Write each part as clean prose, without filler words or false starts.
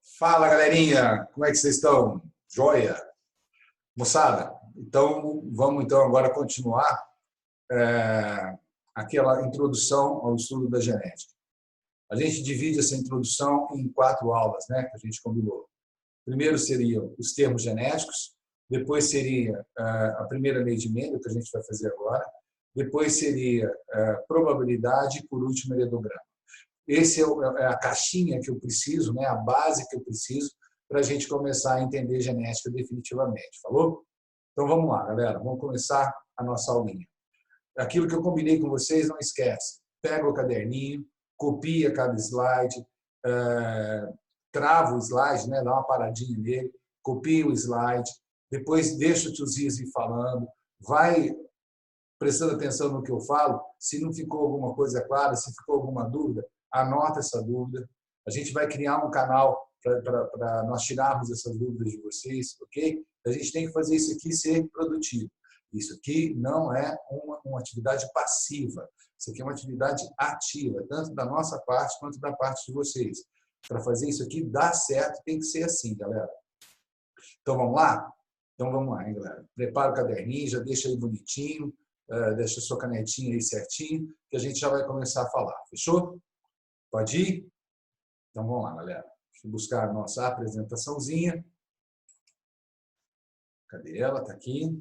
Fala, galerinha! Como é que vocês estão? Joia? Moçada, então vamos agora continuar aquela introdução ao estudo da genética. A gente divide essa introdução em 4 aulas, né, que a gente combinou. Primeiro seriam os termos genéticos, depois seria a primeira lei de Mendel, que a gente vai fazer agora, depois seria probabilidade e, por último, heredograma. Esse é a caixinha que eu preciso, né, a base que eu preciso para a gente começar a entender genética definitivamente. Falou? Então vamos lá, galera. Vamos começar a nossa aulinha. Aquilo que eu combinei com vocês, não esquece. Pega o caderninho, copia cada slide, trava o slide, né, dá uma paradinha nele, copia o slide, depois deixa o tio Zizi falando, vai prestando atenção no que eu falo. Se não ficou alguma coisa clara, se ficou alguma dúvida, anota essa dúvida. A gente vai criar um canal para nós tirarmos essas dúvidas de vocês, ok? A gente tem que fazer isso aqui ser produtivo. Isso aqui não é uma atividade passiva. Isso aqui é uma atividade ativa, tanto da nossa parte quanto da parte de vocês. Para fazer isso aqui dar certo, tem que ser assim, galera. Então, vamos lá? Então, vamos lá, hein, galera? Prepara o caderninho, já deixa aí bonitinho, deixa a sua canetinha aí certinho, que a gente já vai começar a falar. Fechou? Pode ir? Então, vamos lá, galera. Deixa eu buscar a nossa apresentaçãozinha. Cadê ela? Está aqui.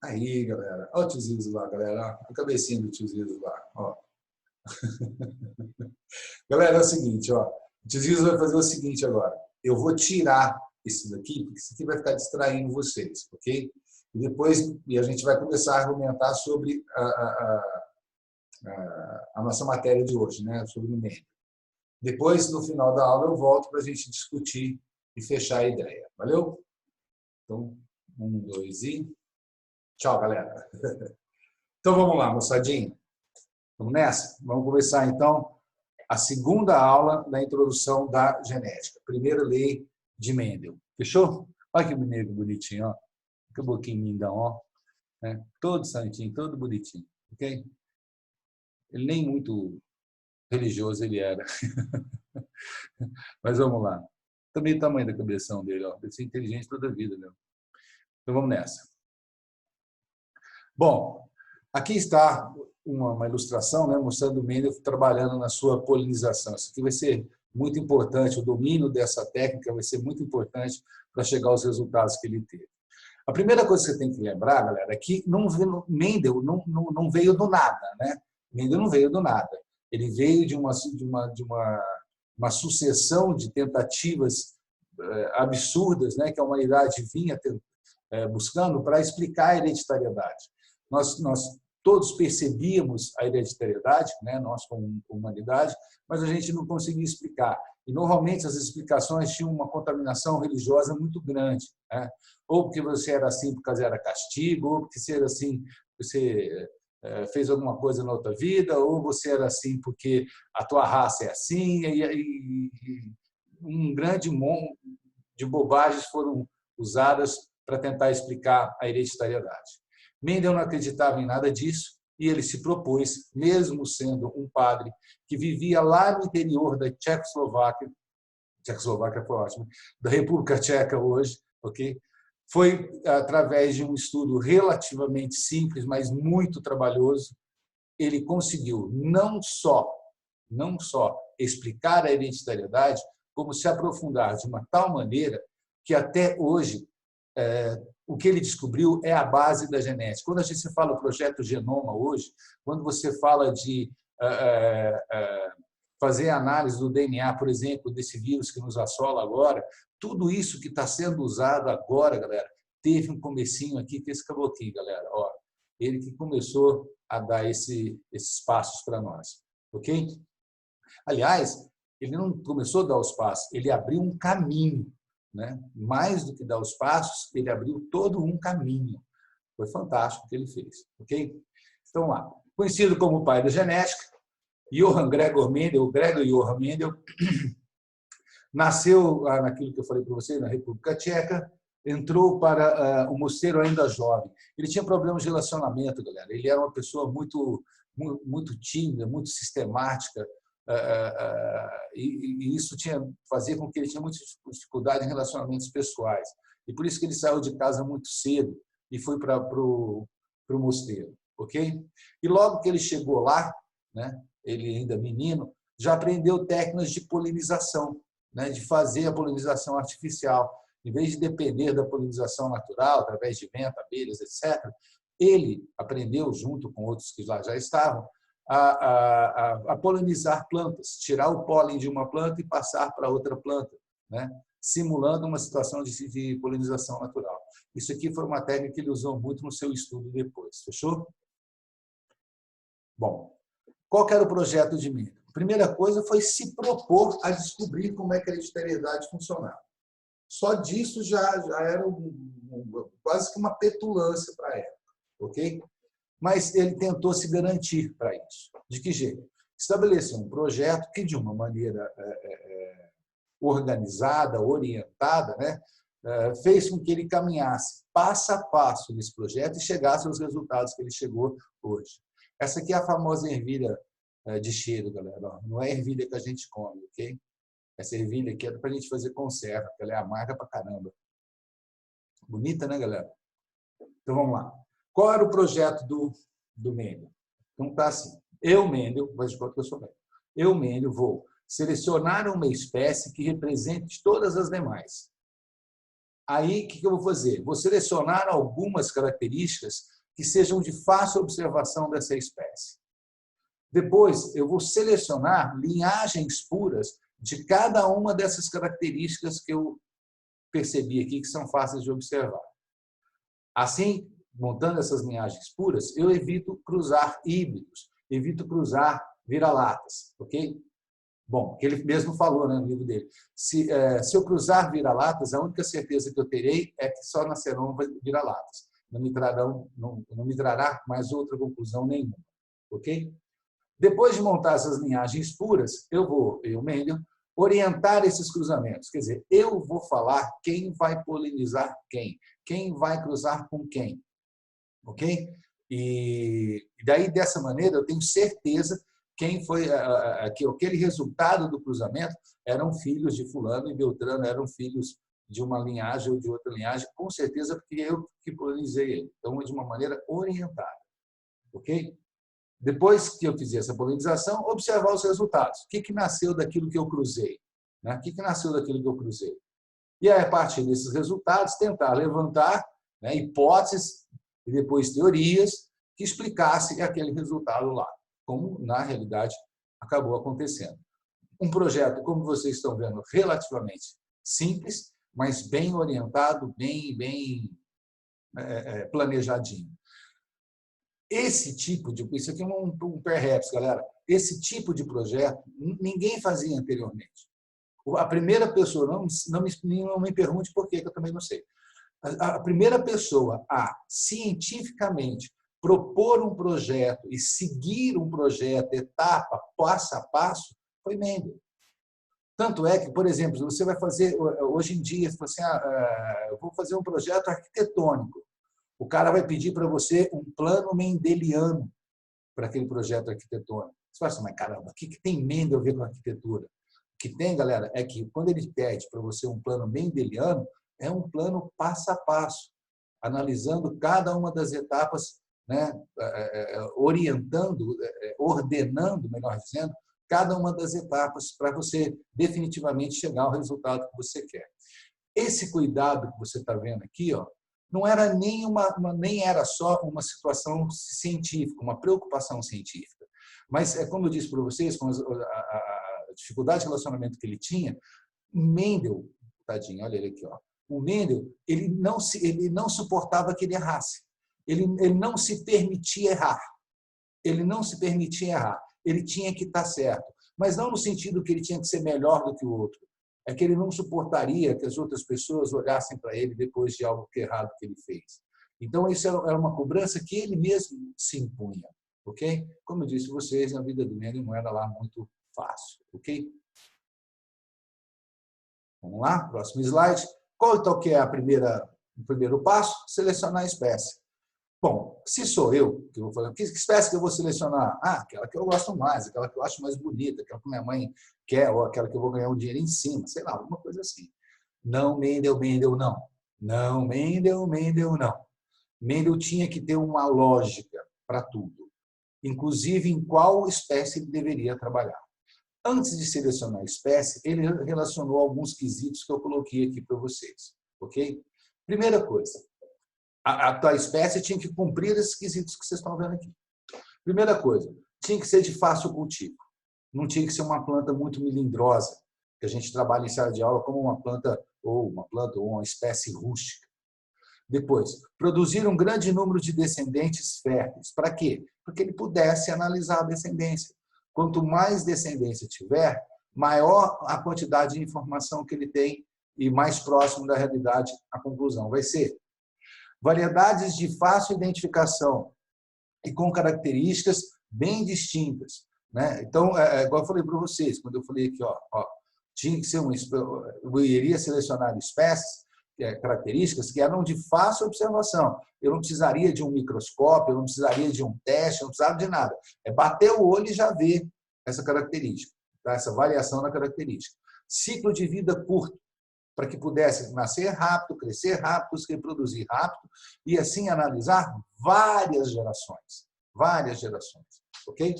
Aí, galera. Olha o tio Zizo lá, galera. A cabecinha do tio Zizo lá. Ó. Galera, é o seguinte, ó. O tio Zizo vai fazer o seguinte agora. Eu vou tirar isso daqui, porque isso aqui vai ficar distraindo vocês, ok? E depois a gente vai começar a argumentar sobre a nossa matéria de hoje, né? Sobre o Mendel. Depois, no final da aula, eu volto para a gente discutir e fechar a ideia. Valeu? Então, 1, 2 e... Tchau, galera. Então, vamos lá, moçadinha. Vamos nessa? Vamos começar, então, a segunda aula da introdução da genética. Primeira lei de Mendel. Fechou? Olha que menino bonitinho, ó. Que boquinho lindão, ó. Né? Todo santinho, todo bonitinho. Ok? Ele nem muito religioso ele era. Mas vamos lá. Também o tamanho da cabeção dele, ó. Deve ser inteligente toda a vida, né? Então vamos nessa. Bom, aqui está uma ilustração, né, mostrando o Mendel trabalhando na sua polinização. Isso aqui vai ser muito importante, o domínio dessa técnica vai ser muito importante para chegar aos resultados que ele teve. A primeira coisa que você tem que lembrar, galera, é que Mendel não veio do nada, né? Mendel não veio do nada. Ele veio de uma sucessão de tentativas absurdas, né, que a humanidade vinha buscando para explicar a hereditariedade. Nós todos percebíamos a hereditariedade, né, nós como humanidade, mas a gente não conseguia explicar. E, normalmente, as explicações tinham uma contaminação religiosa muito grande, né? Ou porque você era assim por causa era castigo, ou porque você era assim, você fez alguma coisa na outra vida, ou você era assim porque a tua raça é assim, e um grande monte de bobagens foram usadas para tentar explicar a hereditariedade. Mendel não acreditava em nada disso e ele se propôs, mesmo sendo um padre que vivia lá no interior da Tchecoslováquia foi ótimo, da República Tcheca hoje, ok? Foi através de um estudo relativamente simples, mas muito trabalhoso, ele conseguiu não só explicar a hereditariedade, como se aprofundar de uma tal maneira que até hoje o que ele descobriu é a base da genética. Quando a gente fala do projeto Genoma hoje, quando você fala de fazer análise do DNA, por exemplo, desse vírus que nos assola agora, tudo isso que está sendo usado agora, galera, teve um comecinho aqui, que esse caboclinho, galera, ó, ele que começou a dar esses passos para nós, ok? Aliás, ele não começou a dar os passos, ele abriu um caminho, né? Mais do que dar os passos, ele abriu todo um caminho. Foi fantástico o que ele fez, ok? Então, lá, conhecido como o pai da genética, Johann Gregor Mendel, o Gregor Johann Mendel, nasceu naquilo que eu falei para vocês, na República Tcheca, entrou para o mosteiro ainda jovem. Ele tinha problemas de relacionamento, galera. Ele era uma pessoa muito tímida, muito sistemática, e isso fazia com que ele tinha muita dificuldade em relacionamentos pessoais. E por isso que ele saiu de casa muito cedo e foi para o mosteiro. Ok? E logo que ele chegou lá, né, ele ainda menino, já aprendeu técnicas de polinização, né, de fazer a polinização artificial. Em vez de depender da polinização natural, através de vento, abelhas, etc., ele aprendeu, junto com outros que lá já estavam, a polinizar plantas, tirar o pólen de uma planta e passar para outra planta, né, simulando uma situação de polinização natural. Isso aqui foi uma técnica que ele usou muito no seu estudo depois. Fechou? Bom, qual que era o projeto de Mendel? A primeira coisa foi se propor a descobrir como é que a hereditariedade funcionava. Só disso já era quase que uma petulância para a época, ok? Mas ele tentou se garantir para isso. De que jeito? Estabeleceu um projeto que, de uma maneira organizada, orientada, né, fez com que ele caminhasse passo a passo nesse projeto e chegasse aos resultados que ele chegou hoje. Essa aqui é a famosa ervilha de cheiro, galera. Não é ervilha que a gente come, ok? Essa ervilha aqui é para a gente fazer conserva, porque ela é amarga pra caramba. Bonita, né, galera? Então, vamos lá. Qual era o projeto do Mendel? Então, tá assim. Eu, Mendel, mas de que eu sou Mendel. Eu, Mendel, vou selecionar uma espécie que represente todas as demais. Aí, o que eu vou fazer? Vou selecionar algumas características que sejam de fácil observação dessa espécie. Depois, eu vou selecionar linhagens puras de cada uma dessas características que eu percebi aqui, que são fáceis de observar. Assim, montando essas linhagens puras, eu evito cruzar híbridos, evito cruzar vira-latas, ok? Bom, que ele mesmo falou, né, no livro dele. Se eu cruzar vira-latas, a única certeza que eu terei é que só nascerão vira-latas. Não me trará mais outra conclusão nenhuma, ok? Depois de montar essas linhagens puras, eu, Mendel, orientar esses cruzamentos. Quer dizer, eu vou falar quem vai polinizar quem vai cruzar com quem. Ok? E daí, dessa maneira, eu tenho certeza quem foi que aquele resultado do cruzamento eram filhos de fulano e Beltrano, eram filhos de uma linhagem ou de outra linhagem, com certeza, porque eu que polinizei ele. Então, de uma maneira orientada. Ok? Depois que eu fiz essa polinização, observar os resultados. O que nasceu daquilo que eu cruzei? O que nasceu daquilo que eu cruzei? E aí, a partir desses resultados, tentar levantar, né, hipóteses e depois teorias que explicassem aquele resultado lá, como, na realidade, acabou acontecendo. Um projeto, como vocês estão vendo, relativamente simples, mas bem orientado, bem planejadinho. Esse tipo de... Isso aqui é um perhaps, galera. Esse tipo de projeto ninguém fazia anteriormente. A primeira pessoa, não me pergunte por quê, que eu também não sei. A primeira pessoa a cientificamente propor um projeto e seguir um projeto etapa, passo a passo, foi Mendel. Tanto é que, por exemplo, você vai fazer, hoje em dia, você, eu vou fazer um projeto arquitetônico. O cara vai pedir para você um plano mendeliano para aquele projeto arquitetônico. Você fala assim, mas caramba, o que tem Mendel a ver com arquitetura? O que tem, galera, é que quando ele pede para você um plano mendeliano, é um plano passo a passo, analisando cada uma das etapas, né, orientando, ordenando, melhor dizendo, cada uma das etapas para você definitivamente chegar ao resultado que você quer. Esse cuidado que você está vendo aqui, ó, não era nem era só uma situação científica, uma preocupação científica. Mas, como eu disse para vocês, com a dificuldade de relacionamento que ele tinha, Mendel, tadinho, olha ele aqui, ó, o Mendel, ele não suportava que ele errasse. Ele não se permitia errar. Ele não se permitia errar. Ele tinha que estar certo. Mas não no sentido que ele tinha que ser melhor do que o outro. É que ele não suportaria que as outras pessoas olhassem para ele depois de algo errado que ele fez. Então, isso era uma cobrança que ele mesmo se impunha. Ok? Como eu disse a vocês, a vida do Mendel não era lá muito fácil. Ok? Vamos lá, próximo slide. Qual então que é o primeiro passo? Selecionar a espécie. Bom, se sou eu que vou fazer, que espécie que eu vou selecionar? Ah, aquela que eu gosto mais, aquela que eu acho mais bonita, aquela que minha mãe quer, ou aquela que eu vou ganhar um dinheiro em cima, sei lá, alguma coisa assim. Não, Mendel, Mendel, não. Não, Mendel, Mendel, não. Mendel tinha que ter uma lógica para tudo, inclusive em qual espécie ele deveria trabalhar. Antes de selecionar a espécie, ele relacionou alguns quesitos que eu coloquei aqui para vocês, ok? Primeira coisa, a tua espécie tinha que cumprir esses quesitos que vocês estão vendo aqui. Primeira coisa, tinha que ser de fácil cultivo. Não tinha que ser uma planta muito melindrosa, que a gente trabalha em sala de aula como uma planta ou uma espécie rústica. Depois, produzir um grande número de descendentes férteis. Para quê? Para que ele pudesse analisar a descendência. Quanto mais descendência tiver, maior a quantidade de informação que ele tem e mais próximo da realidade a conclusão vai ser. Variedades de fácil identificação e com características bem distintas. Né? Então, igual eu falei para vocês, quando eu falei aqui, tinha que ser eu iria selecionar espécies, características que eram de fácil observação. Eu não precisaria de um microscópio, eu não precisaria de um teste, eu não precisava de nada. É bater o olho e já ver essa característica, tá? Essa variação na característica. Ciclo de vida curto, para que pudesse nascer rápido, crescer rápido, se reproduzir rápido e assim analisar várias gerações. Várias gerações. Ok?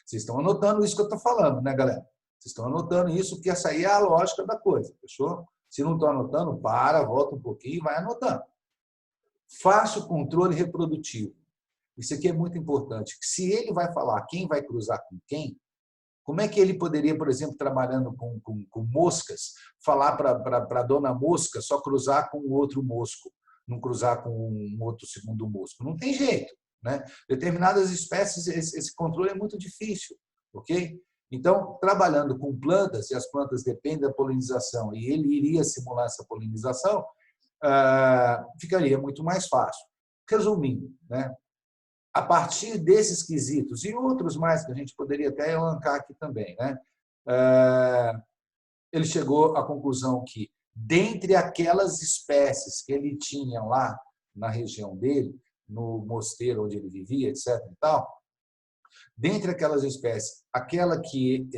Vocês estão anotando isso que eu estou falando, né, galera? Vocês estão anotando isso, porque essa aí é a lógica da coisa, fechou? Se não estão anotando, volta um pouquinho e vai anotando. Fácil controle reprodutivo. Isso aqui é muito importante. Se ele vai falar quem vai cruzar com quem, como é que ele poderia, por exemplo, trabalhando com moscas, falar para a dona mosca só cruzar com o outro mosco, não cruzar com um outro segundo mosco? Não tem jeito. Né? Determinadas espécies, esse controle é muito difícil. Ok? Então, trabalhando com plantas, e as plantas dependem da polinização, e ele iria simular essa polinização, ficaria muito mais fácil. Resumindo, né? A partir desses quesitos, e outros mais que a gente poderia até elencar aqui também, né? Ele chegou à conclusão que, dentre aquelas espécies que ele tinha lá na região dele, no mosteiro onde ele vivia, etc. e tal, dentre aquelas espécies, aquela que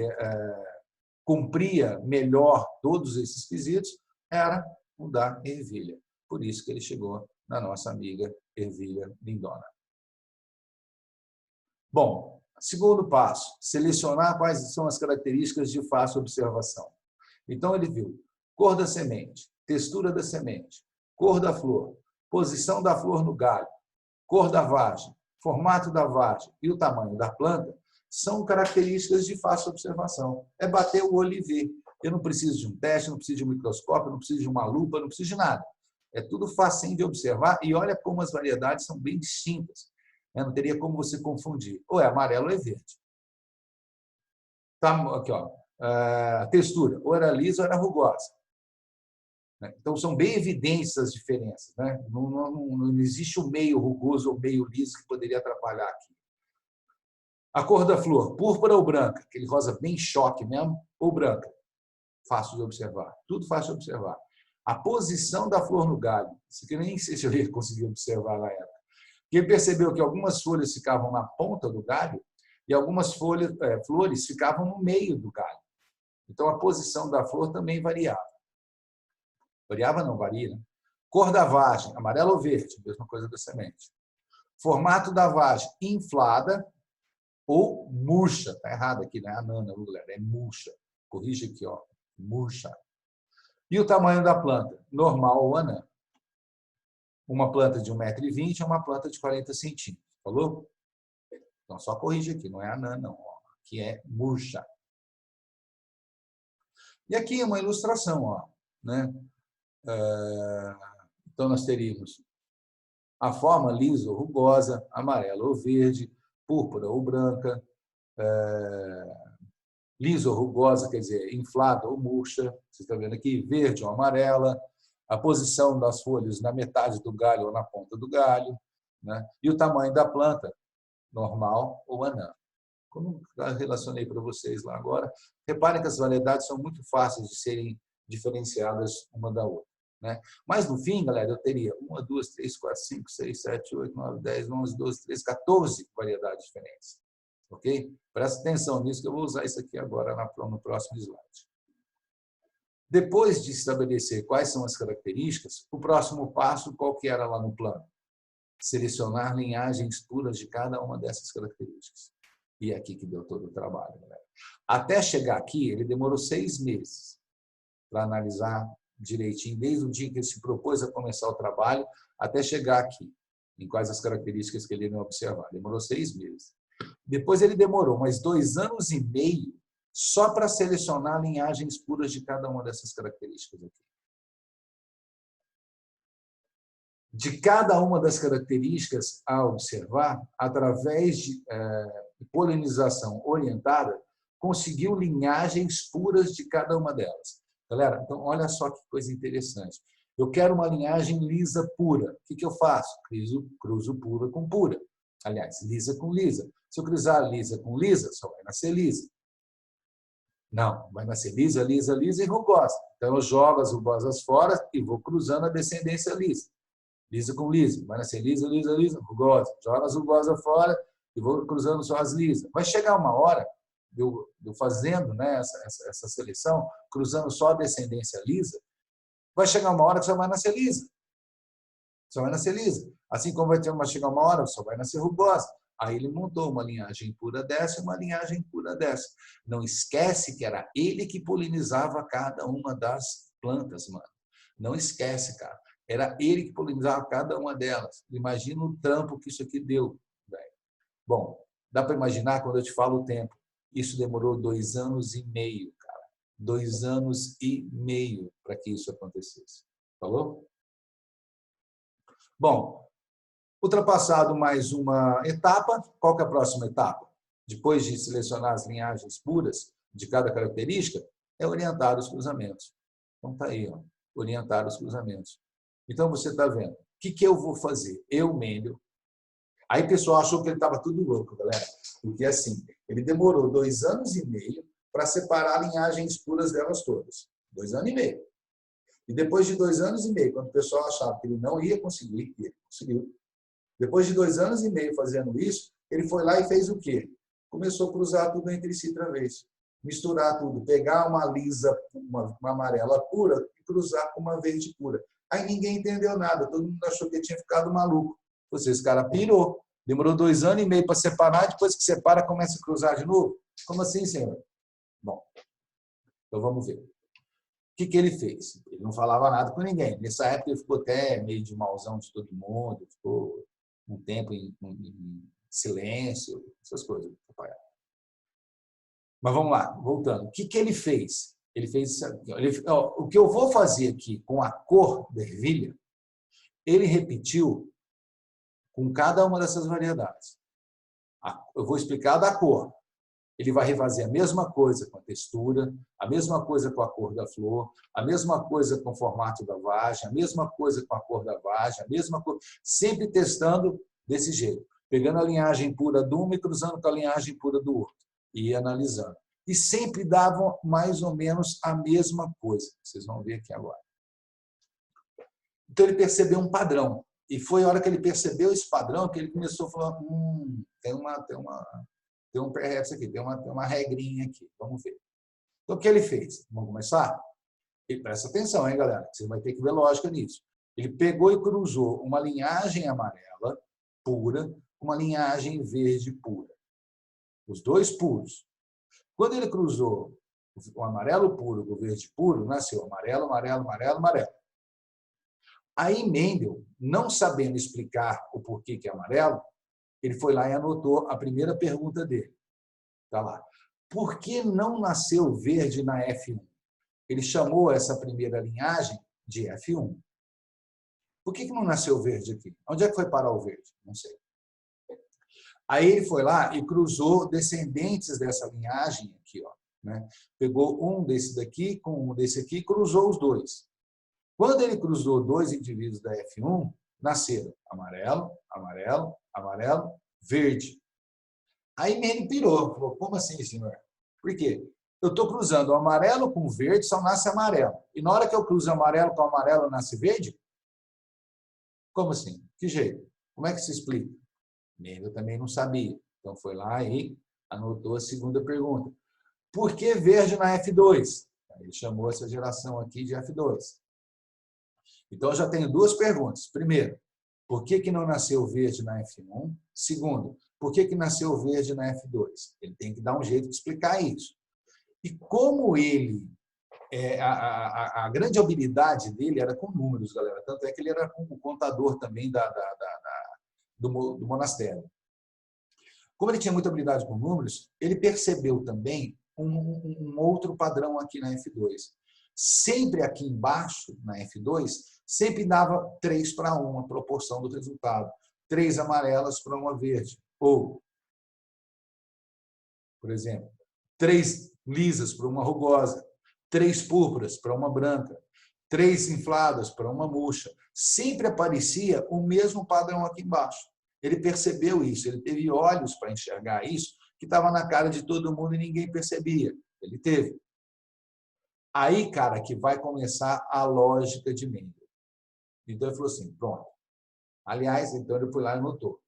cumpria melhor todos esses quesitos era o da ervilha. Por isso que ele chegou na nossa amiga ervilha lindona. Bom, segundo passo, selecionar quais são as características de fácil observação. Então, ele viu cor da semente, textura da semente, cor da flor, posição da flor no galho, cor da vagem, formato da vagem e o tamanho da planta são características de fácil observação. É bater o olho e ver. Eu não preciso de um teste, não preciso de um microscópio, não preciso de uma lupa, não preciso de nada. É tudo facinho de observar e olha como as variedades são bem distintas. Não teria como você confundir. Ou é amarelo ou é verde. Tá, aqui, ó. Textura. Ou era lisa ou era rugosa. Então, são bem evidentes as diferenças. Né? Não existe o meio rugoso ou meio liso que poderia atrapalhar aqui. A cor da flor, púrpura ou branca? Aquele rosa bem choque mesmo, ou branca? Fácil de observar. Tudo fácil de observar. A posição da flor no galho. Isso aqui eu nem sei se eu ia conseguir observar na época. Ele percebeu que algumas folhas ficavam na ponta do galho e algumas flores ficavam no meio do galho. Então, a posição da flor também variava. Variava não, varia. Né? Cor da vagem, amarelo ou verde, mesma coisa da semente. Formato da vagem, inflada ou murcha. Está errado aqui, não é anana, galera, é murcha. Corrige aqui, ó, murcha. E o tamanho da planta, normal ou anã. Uma planta de 1,20 m é uma planta de 40 centímetros. Falou? Então, só corrige aqui, não é anã, não. Aqui é murcha. E aqui é uma ilustração. Ó, né? Então, nós teríamos a forma lisa ou rugosa, amarela ou verde, púrpura ou branca, lisa ou rugosa, quer dizer, inflada ou murcha. Vocês estão vendo aqui, verde ou amarela. A posição das folhas na metade do galho ou na ponta do galho. Né? E o tamanho da planta, normal ou anã. Como eu relacionei para vocês lá agora, reparem que as variedades são muito fáceis de serem diferenciadas uma da outra. né? Mas, no fim, galera, eu teria 1, 2, 3, 4, 5, 6, 7, 8, 9, 10, 11, 12, 13, 14 variedades diferentes. Ok? Presta atenção nisso, que eu vou usar isso aqui agora no próximo slide. Depois de estabelecer quais são as características, o próximo passo, qual que era lá no plano? Selecionar linhagens puras de cada uma dessas características. E é aqui que deu todo o trabalho, galera. Até chegar aqui, ele demorou 6 meses para analisar direitinho, desde o dia que ele se propôs a começar o trabalho, até chegar aqui, em quais as características que ele ia observar. Demorou 6 meses. Depois ele demorou mais 2 anos e meio só para selecionar linhagens puras de cada uma dessas características aqui. De cada uma das características a observar, através de polinização orientada, conseguiu linhagens puras de cada uma delas. Galera, então olha só que coisa interessante. Eu quero uma linhagem lisa pura. O que eu faço? Cruzo pura com pura. Aliás, lisa com lisa. Se eu cruzar lisa com lisa, só vai nascer lisa. Não, vai nascer lisa, lisa, lisa e rugosa. Então eu jogo as rugosas fora e vou cruzando a descendência lisa. Lisa com lisa, vai nascer lisa, lisa, lisa, rugosa. Joga as rugosas fora e vou cruzando só as lisas. Vai chegar uma hora, eu fazendo, né, essa seleção, cruzando só a descendência lisa, vai chegar uma hora que só vai nascer lisa. Só vai nascer lisa. Assim como vai chegar uma hora, só vai nascer rugosa. Aí ele montou uma linhagem pura dessa e uma linhagem pura dessa. Não esquece que era ele que polinizava cada uma das plantas, mano. Não esquece, cara. Era ele que polinizava cada uma delas. Imagina o trampo que isso aqui deu. Véio. Bom, dá para imaginar quando eu te falo o tempo. Isso demorou 2 anos e meio, cara. 2 anos e meio para que isso acontecesse. Falou? Bom, ultrapassado mais uma etapa, qual que é a próxima etapa? Depois de selecionar as linhagens puras de cada característica, é orientar os cruzamentos. Então, está aí, ó, orientar os cruzamentos. Então, você está vendo. O que eu vou fazer? Eu, Mendel. Aí o pessoal achou que ele estava tudo louco, galera. Porque, assim, ele demorou 2 anos e meio para separar linhagens puras delas todas. 2 anos e meio. E depois de 2 anos e meio, quando o pessoal achava que ele não ia conseguir, ele conseguiu. Depois de 2 anos e meio fazendo isso, ele foi lá e fez o quê? Começou a cruzar tudo entre si outra vez. Misturar tudo. Pegar uma lisa, uma amarela pura e cruzar com uma verde pura. Aí ninguém entendeu nada. Todo mundo achou que ele tinha ficado maluco. Esse cara pirou. Demorou 2 anos e meio para separar. Depois que separa, começa a cruzar de novo. Como assim, senhor? Bom, então vamos ver. O que ele fez? Ele não falava nada com ninguém. Nessa época ele ficou até meio de mauzão de todo mundo. Ficou um tempo em silêncio, essas coisas. Mas vamos lá, voltando. O que ele fez? Ele fez isso aqui. O que eu vou fazer aqui com a cor da ervilha, ele repetiu com cada uma dessas variedades. Eu vou explicar da cor. Ele vai refazer a mesma coisa com a textura, a mesma coisa com a cor da flor, a mesma coisa com o formato da vagem, a mesma coisa com a cor da vagem, a mesma coisa, sempre testando desse jeito, pegando a linhagem pura de uma e cruzando com a linhagem pura do outro, e analisando. E sempre davam mais ou menos a mesma coisa. Vocês vão ver aqui agora. Então ele percebeu um padrão. E foi a hora que ele percebeu esse padrão que ele começou a falar, tem um perhaps aqui, tem uma regrinha aqui, vamos ver. Então, o que ele fez? Vamos começar? E presta atenção, hein, galera? Você vai ter que ver lógica nisso. Ele pegou e cruzou uma linhagem amarela pura com uma linhagem verde pura. Os dois puros. Quando ele cruzou o amarelo puro com o verde puro, nasceu amarelo, amarelo, amarelo, amarelo. Aí Mendel, não sabendo explicar o porquê que é amarelo, ele foi lá e anotou a primeira pergunta dele. Está lá. Por que não nasceu verde na F1? Ele chamou essa primeira linhagem de F1. Por que não nasceu verde aqui? Onde é que foi parar o verde? Não sei. Aí ele foi lá e cruzou descendentes dessa linhagem aqui, ó, né? Pegou um desse daqui com um desse aqui e cruzou os dois. Quando ele cruzou 2 indivíduos da F1, nasceram amarelo, amarelo, amarelo, verde. Aí ele pirou. Falou, como assim, senhor? Por quê? eu estou cruzando o amarelo com o verde, só nasce amarelo. E na hora que eu cruzo amarelo com amarelo, nasce verde? Como assim? Que jeito? Como é que se explica? Eu também não sabia. Então, foi lá e anotou a segunda pergunta. Por que verde na F2? Ele chamou essa geração aqui de F2. Então, eu já tenho duas perguntas. Primeiro, por que não nasceu verde na F1? Segundo, por que nasceu verde na F2? Ele tem que dar um jeito de explicar isso. E como ele... a grande habilidade dele era com números, galera. Tanto é que ele era o contador também do monastério. Como ele tinha muita habilidade com números, ele percebeu também um outro padrão aqui na F2. Sempre aqui embaixo, na F2, sempre dava 3:1 a proporção do resultado. 3 amarelas para uma verde. Ou, por exemplo, 3 lisas para uma rugosa. 3 púrpuras para uma branca. 3 infladas para uma murcha. Sempre aparecia o mesmo padrão aqui embaixo. Ele percebeu isso, ele teve olhos para enxergar isso, que estava na cara de todo mundo e ninguém percebia. Ele teve. Aí, cara, que vai começar a lógica de Mendel. Então, ele falou assim, pronto. Aliás, então ele foi lá e anotou.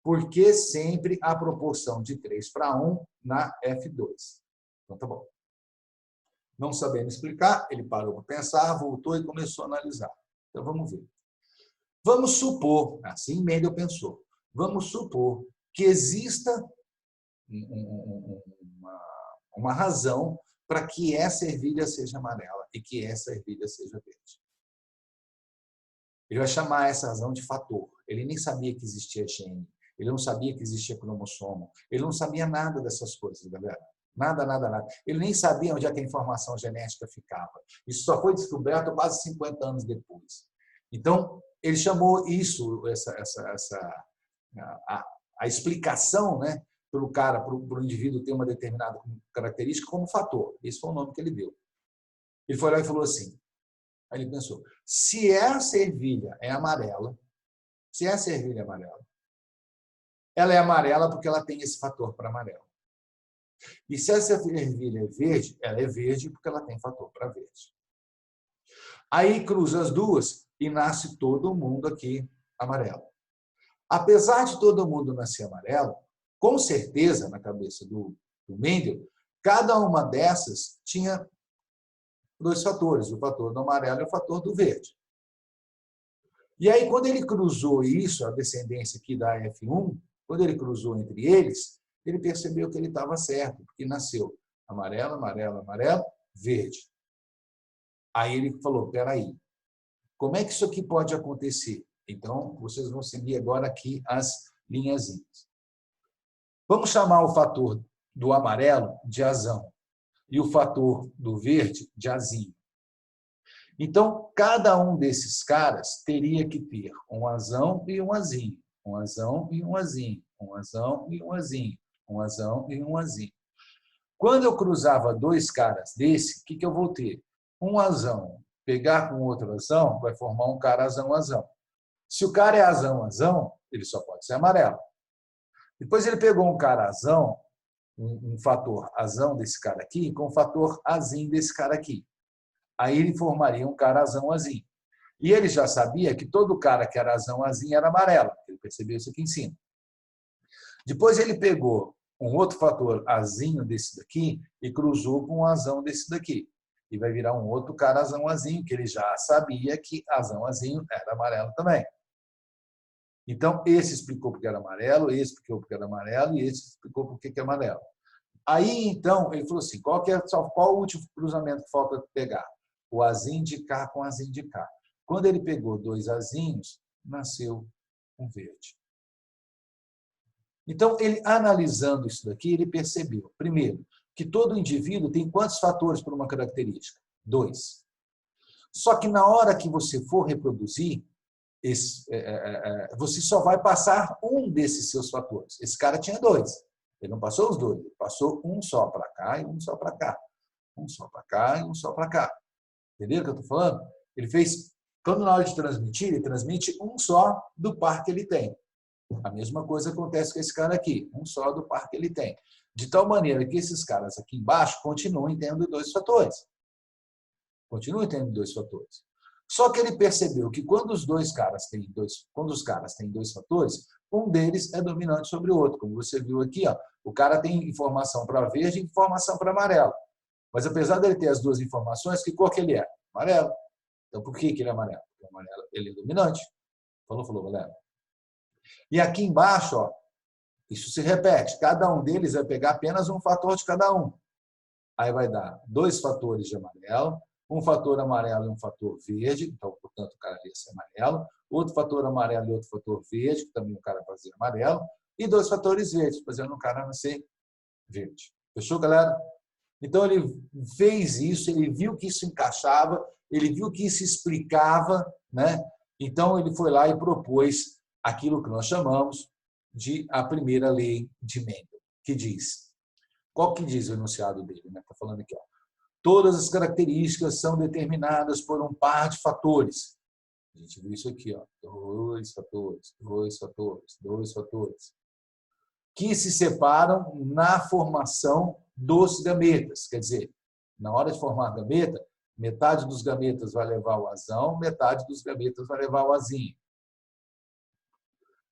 Por que sempre a proporção de 3:1 na F2? Então, tá bom. Não sabendo explicar, ele parou para pensar, voltou e começou a analisar. Então, vamos ver. Vamos supor, assim Mendel pensou, vamos supor que exista uma razão para que essa ervilha seja amarela e que essa ervilha seja verde. Ele vai chamar essa razão de fator. Ele nem sabia que existia gene, ele não sabia que existia cromossomo, ele não sabia nada dessas coisas, galera. Nada, nada, nada. Ele nem sabia onde é que a informação genética ficava. Isso só foi descoberto quase 50 anos depois. Então, ele chamou isso, a explicação, né, para o cara, para o indivíduo ter uma determinada característica como fator. Esse foi o nome que ele deu. Ele foi lá e falou assim, aí ele pensou, se essa ervilha é amarela, ela é amarela porque ela tem esse fator para amarelo. E se essa ervilha é verde, ela é verde porque ela tem fator para verde. Aí cruza as duas e nasce todo mundo aqui amarelo. Apesar de todo mundo nascer amarelo, com certeza, na cabeça do Mendel, cada uma dessas tinha 2 fatores, o fator do amarelo e o fator do verde. E aí, quando ele cruzou isso, a descendência aqui da F1, quando ele cruzou entre eles, ele percebeu que ele estava certo, porque nasceu amarelo, amarelo, amarelo, verde. Aí ele falou, peraí, como é que isso aqui pode acontecer? Então, vocês vão seguir agora aqui as linhazinhas. Vamos chamar o fator do amarelo de azão e o fator do verde de azinho. Então, cada um desses caras teria que ter um azão e um azinho, um azão e um azinho, um azão e um azinho, um azão e um azinho. Quando eu cruzava 2 caras desse, o que eu vou ter? Um azão pegar com outro azão, vai formar um cara azão-azão. Se o cara é azão-azão, ele só pode ser amarelo. Depois ele pegou um cara azão, um fator azão desse cara aqui, com um fator azinho desse cara aqui. Aí ele formaria um cara azão-azinho. E ele já sabia que todo cara que era azão-azinho era amarelo. Ele percebeu isso aqui em cima. Depois ele pegou um outro fator azinho desse daqui e cruzou com um azão desse daqui. E vai virar um outro cara azão-azinho, que ele já sabia que azão-azinho era amarelo também. Então, esse explicou porque era amarelo, esse explicou porque era amarelo e esse explicou porque é amarelo. Aí, então, ele falou assim, qual o último cruzamento que falta pegar? O azinho de cá com o azinho de cá. Quando ele pegou 2 azinhos, nasceu um verde. Então, ele analisando isso daqui, ele percebeu, primeiro, que todo indivíduo tem quantos fatores para uma característica? 2. Só que na hora que você for reproduzir, você só vai passar um desses seus fatores. Esse cara tinha 2. Ele não passou os 2, ele passou um só para cá e um só para cá. Um só para cá e um só para cá. Entendeu o que eu estou falando? Ele fez, quando na hora de transmitir, ele transmite um só do par que ele tem. A mesma coisa acontece com esse cara aqui, um só do par que ele tem. De tal maneira que esses caras aqui embaixo continuem tendo dois fatores. Continuem tendo dois fatores. Só que ele percebeu que quando os caras têm dois fatores, um deles é dominante sobre o outro. Como você viu aqui, ó, o cara tem informação para verde e informação para amarelo. Mas apesar dele ter as duas informações, que cor que ele é? Amarelo. Então por que ele é amarelo? Porque o amarelo ele é dominante. Falou, galera. E aqui embaixo, ó, isso se repete. Cada um deles vai pegar apenas um fator de cada um. Aí vai dar dois fatores de amarelo, um fator amarelo e um fator verde, então, portanto, o cara ia ser amarelo, outro fator amarelo e outro fator verde, que também o cara fazia amarelo, e dois fatores verdes, fazendo o cara nascer verde. Fechou, galera? Então, ele fez isso, ele viu que isso encaixava, ele viu que isso explicava, né? Então, ele foi lá e propôs aquilo que nós chamamos de a primeira lei de Mendel, que diz, qual que diz o enunciado dele? Está falando aqui, ó. Todas as características são determinadas por um par de fatores. A gente viu isso aqui, ó. Dois fatores, que se separam na formação dos gametas. Quer dizer, na hora de formar gameta, metade dos gametas vai levar o azão, metade dos gametas vai levar o azinho.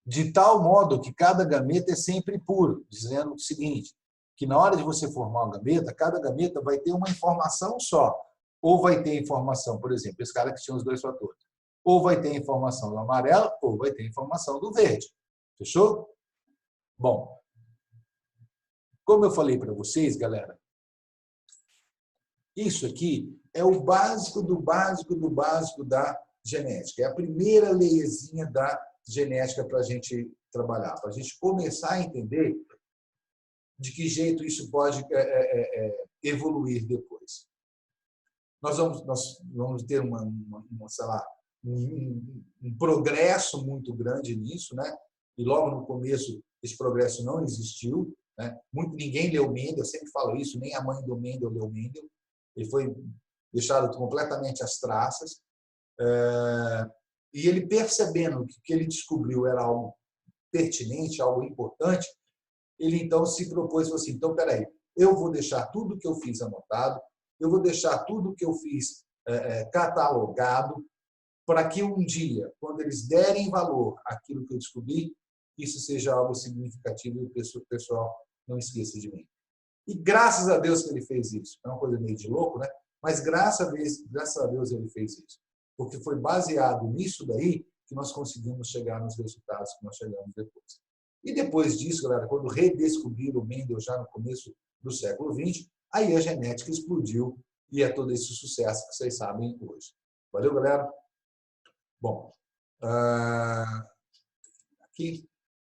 De tal modo que cada gameta é sempre puro, dizendo o seguinte, que na hora de você formar uma gameta, cada gameta vai ter uma informação só. Ou vai ter informação, por exemplo, esse cara que tinha os dois fatores. Ou vai ter informação do amarelo, ou vai ter informação do verde. Fechou? Bom, como eu falei para vocês, galera, isso aqui é o básico do básico do básico da genética. É a primeira leizinha da genética para a gente trabalhar, para a gente começar a entender de que jeito isso pode evoluir depois. Nós vamos ter sei lá, um progresso muito grande nisso, né? E logo no começo esse progresso não existiu, né? Ninguém leu Mendel, eu sempre falo isso, nem a mãe do Mendel leu Mendel, ele foi deixado completamente às traças, e ele percebendo que o que ele descobriu era algo pertinente, algo importante, ele então se propôs assim, então, peraí, eu vou deixar tudo que eu fiz anotado, eu vou deixar tudo que eu fiz catalogado, para que um dia, quando eles derem valor àquilo que eu descobri, isso seja algo significativo e o pessoal não esqueça de mim. E graças a Deus que ele fez isso. É uma coisa meio de louco, né? Mas graças a Deus ele fez isso. Porque foi baseado nisso daí que nós conseguimos chegar nos resultados que nós chegamos depois. E depois disso, galera, quando redescobriram o Mendel já no começo do século XX, aí a genética explodiu e é todo esse sucesso que vocês sabem hoje. Valeu, galera? Bom, aqui.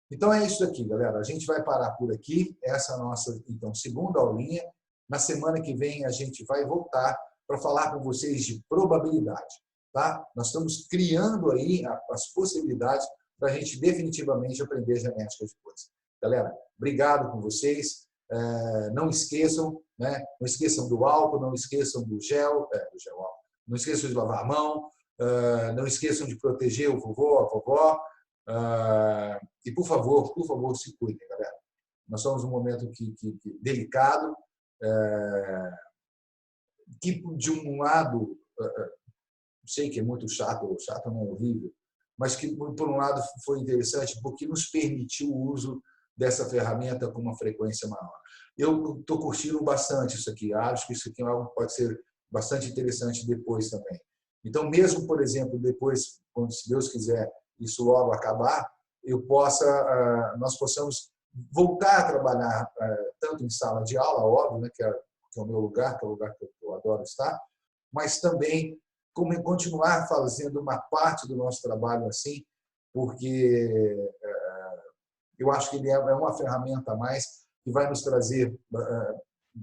Então é isso aqui, galera. A gente vai parar por aqui. Essa é a nossa então, segunda aulinha. Na semana que vem a gente vai voltar para falar com vocês de probabilidade. Tá? Nós estamos criando aí as possibilidades para a gente definitivamente aprender genética depois. Galera, obrigado com vocês. Não esqueçam, né? Não esqueçam do álcool, não esqueçam do gel, não esqueçam de lavar a mão, não esqueçam de proteger o vovô, a vovó. E, por favor, se cuidem, galera. Nós estamos num momento delicado, que, de um lado, sei que é muito chato não é horrível, mas que, por um lado, foi interessante porque nos permitiu o uso dessa ferramenta com uma frequência maior. Eu estou curtindo bastante isso aqui. Acho que isso aqui é algo que pode ser bastante interessante depois também. Então, mesmo, por exemplo, depois, quando, se Deus quiser, isso logo acabar, nós possamos voltar a trabalhar tanto em sala de aula, óbvio, né, que é o meu lugar, que é o lugar que eu adoro estar, mas também como continuar fazendo uma parte do nosso trabalho assim, porque eu acho que ele é uma ferramenta a mais que vai nos trazer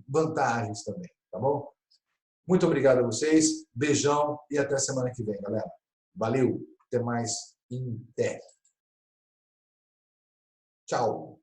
vantagens também, tá bom? Muito obrigado a vocês, beijão e até semana que vem, galera. Valeu, até mais. Tchau.